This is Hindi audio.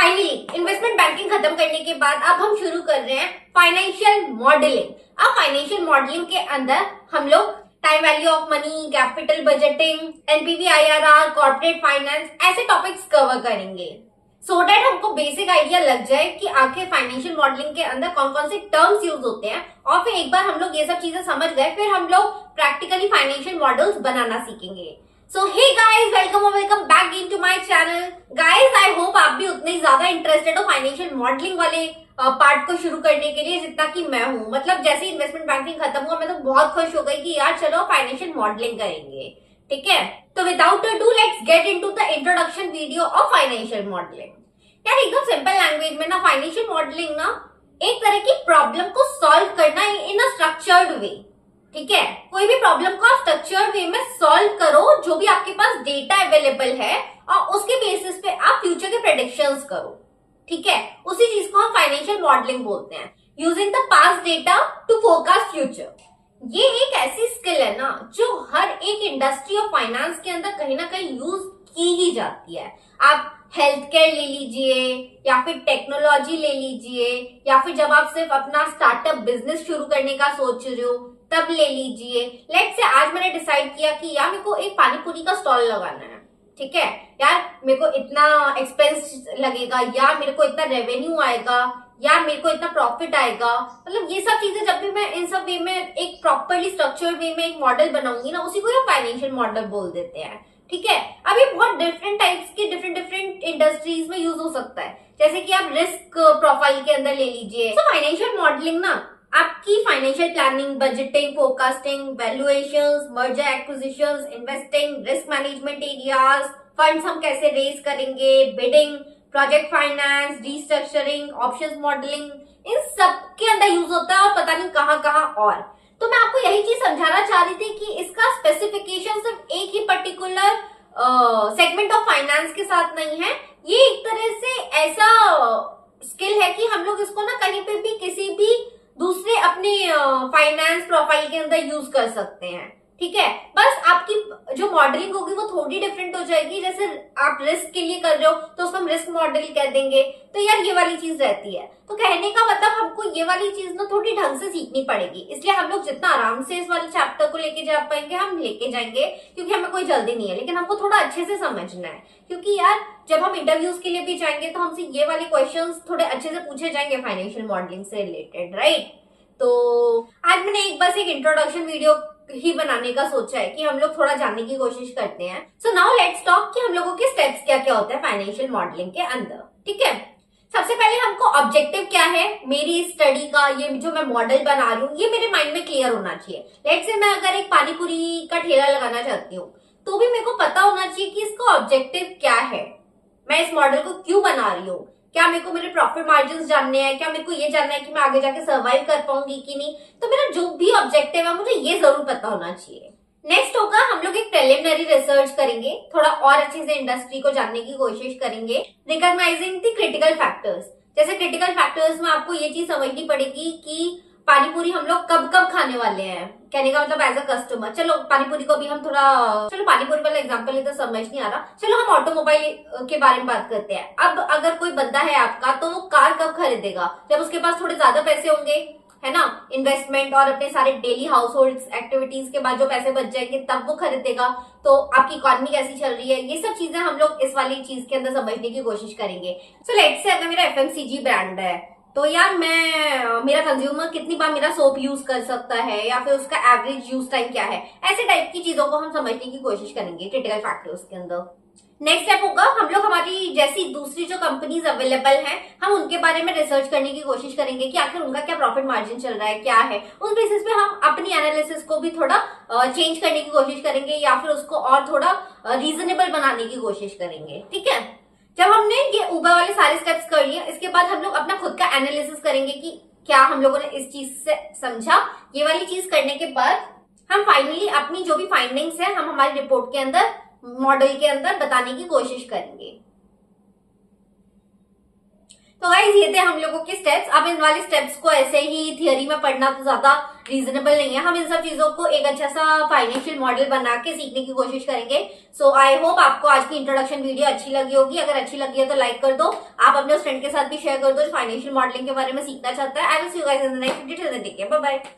फाइनली इन्वेस्टमेंट बैंकिंग खत्म करने के बाद अब हम शुरू कर रहे हैं फाइनेंशियल मॉडलिंग। अब फाइनेंशियल मॉडलिंग के अंदर हम लोग time value of money, capital budgeting, NPV IRR, corporate finance ऐसे टॉपिक्स कवर करेंगे सो दैट हमको बेसिक आइडिया लग जाए कि आखिर फाइनेंशियल मॉडलिंग के अंदर कौन कौन से टर्म्स यूज होते हैं। और फिर एक बार हम लोग ये सब चीजें समझ गए फिर हम लोग प्रैक्टिकली फाइनेंशियल मॉडल्स बनाना सीखेंगे। So hey guys, welcome back into my channel. Guys, I hope आप भी उतने ज्यादा इंटरेस्टेड हो फाइनेंशियल मॉडलिंग वाले पार्ट को शुरू करने के लिए जितना कि मैं हूँ। मतलब जैसे इन्वेस्टमेंट बैंकिंग खत्म हुआ मैं तो बहुत खुश हो गई कि यार चलो फाइनेंशियल मॉडलिंग करेंगे। ठीक है, तो without do let's get into the introduction video of financial modelling. यार एकदम सिंपल लैंग्वेज में ना फाइनेंशियल मॉडलिंग ना एक तरह की प्रॉब्लम को सॉल्व करना इन अ स्ट्रक्चर्ड वे। ठीक है, कोई भी प्रॉब्लम को आप स्ट्रक्चर्ड वे में सॉल्व करो, जो भी आपके पास डेटा अवेलेबल है और उसके बेसिस पे आप फ्यूचर के प्रेडिक्शंस करो। ठीक है, उसी चीज को हम फाइनेंशियल मॉडलिंग बोलते हैं। Using the past data to forecast future. ये एक ऐसी स्किल है ना जो हर एक इंडस्ट्री ऑफ फाइनेंस के अंदर कहीं ना कहीं यूज की ही जाती है। आप हेल्थ केयर ले लीजिए या फिर टेक्नोलॉजी ले लीजिए या फिर जब आप सिर्फ अपना स्टार्टअप बिजनेस शुरू करने का सोच रहे हो तब ले लीजिए। लेट्स से आज मैंने डिसाइड किया कि यार मेरे को एक पानी पूरी का स्टॉल लगाना है। ठीक है, यार मेरे को इतना एक्सपेंस लगेगा, यार मेरे को इतना रेवेन्यू आएगा, यार मेरे को इतना प्रॉफिट आएगा। मतलब ये सब चीजें जब भी मैं इन सब वे में एक प्रॉपरली स्ट्रक्चर्ड वे में एक मॉडल बनाऊंगी ना, उसी को हम फाइनेंशियल मॉडल बोल देते हैं। ठीक है, अब ये बहुत डिफरेंट टाइप्स के डिफरेंट इंडस्ट्रीज में यूज हो सकता है। जैसे कि आप रिस्क प्रोफाइल के अंदर ले लीजिए। तो फाइनेंशियल मॉडलिंग ना आपकी financial planning, budgeting, forecasting, valuations, merger acquisitions, investing, risk management areas, funds हम कैसे रेज करेंगे, bidding, project finance, restructuring, options modelling, इन सब के अंदर यूज होता है और पता नहीं कहाँ कहाँ और। तो मैं आपको यही चीज समझाना चाह रही थी कि इसका स्पेसिफिकेशन सिर्फ एक ही पर्टिकुलर सेगमेंट ऑफ फाइनेंस के साथ नहीं है। ये एक तरह से ऐसा स्किल है कि हम लोग इसको ना कहीं पे भी किसी भी दूसरे अपने फाइनेंस प्रोफाइल के अंदर यूज कर सकते हैं। ठीक है, बस आपकी जो मॉडलिंग होगी वो थोड़ी डिफरेंट हो जाएगी। जैसे आप रिस्क के लिए कर रहे हो तो उसको हम रिस्क मॉडल कह देंगे। तो यार ये वाली चीज रहती है। तो कहने का मतलब हमको ये वाली चीज ना थोड़ी ढंग से सीखनी पड़ेगी। इसलिए हम लोग जितना आराम से इस वाले चैप्टर को लेके जा पाएंगे हम लेके जाएंगे, क्योंकि हमें कोई जल्दी नहीं है। लेकिन हमको थोड़ा अच्छे से समझना है, क्योंकि यार जब हम इंटरव्यूज के लिए भी जाएंगे तो हमसे ये वाले क्वेश्चंस थोड़े अच्छे से पूछे जाएंगे फाइनेंशियल मॉडलिंग से रिलेटेड, राइट। तो आज मैंने एक बस एक इंट्रोडक्शन वीडियो ही बनाने का सोचा है कि हम लोग थोड़ा जानने की कोशिश करते हैं। सो नाउ लेट्स टॉक कि हम लोगों के स्टेप्स क्या क्या होते हैं फाइनेंशियल मॉडलिंग के अंदर। ठीक है, सबसे पहले हमको ऑब्जेक्टिव क्या है मेरी स्टडी का, ये जो मैं मॉडल बना रही हूँ ये मेरे माइंड में क्लियर होना चाहिए। लेट्स से मैं अगर एक पानी पूरी का ठेला लगाना चाहती हूँ तो भी मेरे को पता होना चाहिए कि इसका ऑब्जेक्टिव क्या है, मैं इस मॉडल को क्यों बना रही हूँ। क्या मेरे को मेरे प्रॉफिट मार्जिन जानने हैं, क्या मेरे को ये जानना है कि मैं आगे जाके सर्वाइव कर पाऊंगी कि नहीं। तो मेरा जो भी ऑब्जेक्टिव है मुझे ये जरूर पता होना चाहिए। नेक्स्ट होगा हम लोग एक प्रिलिमिनरी रिसर्च करेंगे, थोड़ा और अच्छे से इंडस्ट्री को जानने की कोशिश करेंगे। Recognising the critical factors. जैसे क्रिटिकल फैक्टर्स में आपको ये चीज समझनी पड़ेगी कि पानी पूरी हम लोग कब कब खाने वाले हैं। कहने का मतलब एज अ कस्टमर, चलो पानी पूरी को भी हम थोड़ा, चलो पानी पूरी वाला एग्जांपल तो समझ नहीं आ रहा, चलो हम ऑटोमोबाइल के बारे में बात करते हैं। अब अगर कोई बंदा है आपका तो वो कार कब खरीदेगा, जब उसके पास थोड़े ज्यादा पैसे होंगे, है ना, इन्वेस्टमेंट और अपने सारे डेली हाउस होल्ड एक्टिविटीज के बाद जो पैसे बच जाएंगे तब वो खरीदेगा। तो आपकी इकोनॉमी कैसी चल रही है, ये सब चीजें हम लोग इस वाली चीज के अंदर समझने की कोशिश करेंगे। सो लेट्स से अगर मेरा एफएमसीजी ब्रांड है तो यार मेरा कंज्यूमर कितनी बार मेरा सोप यूज कर सकता है या फिर उसका एवरेज यूज टाइम क्या है, ऐसे टाइप की चीजों को हम समझने की कोशिश करेंगे क्रिटिकल फैक्टर्स के अंदर। नेक्स्ट स्टेप होगा हम लोग हमारी जैसी दूसरी जो कंपनीज अवेलेबल हैं हम उनके बारे में रिसर्च करने की कोशिश करेंगे कि आखिर उनका क्या प्रॉफिट मार्जिन चल रहा है, क्या है। उस बेसिस पे हम अपनी एनालिसिस को भी थोड़ा चेंज करने की कोशिश करेंगे या फिर उसको और थोड़ा रीजनेबल बनाने की कोशिश करेंगे। ठीक है, जब हमने ये ऊपर वाले सारे स्टेप्स कर लिए इसके बाद हम लोग अपना खुद का एनालिसिस करेंगे कि क्या हम लोगों ने इस चीज से समझा। ये वाली चीज करने के बाद हम फाइनली अपनी जो भी फाइंडिंग्स है हम हमारी रिपोर्ट के अंदर, मॉडल के अंदर बताने की कोशिश करेंगे। तो गाइस ये थे हम लोगों के स्टेप्स। अब इन वाले स्टेप्स को ऐसे ही थियरी में पढ़ना तो ज्यादा रीजनेबल नहीं है। हम इन सब चीजों को एक अच्छा सा फाइनेंशियल मॉडल बना के सीखने की कोशिश करेंगे। सो आई होप आपको आज की इंट्रोडक्शन वीडियो अच्छी लगी होगी। अगर अच्छी लगी है तो लाइक कर दो। आप आप अपने उस फ्रेंड के साथ भी शेयर कर दो जो फाइनेंशियल मॉडलिंग के बारे में सीखना चाहता है। I will see you guys in the next video. Till then take care, bye bye.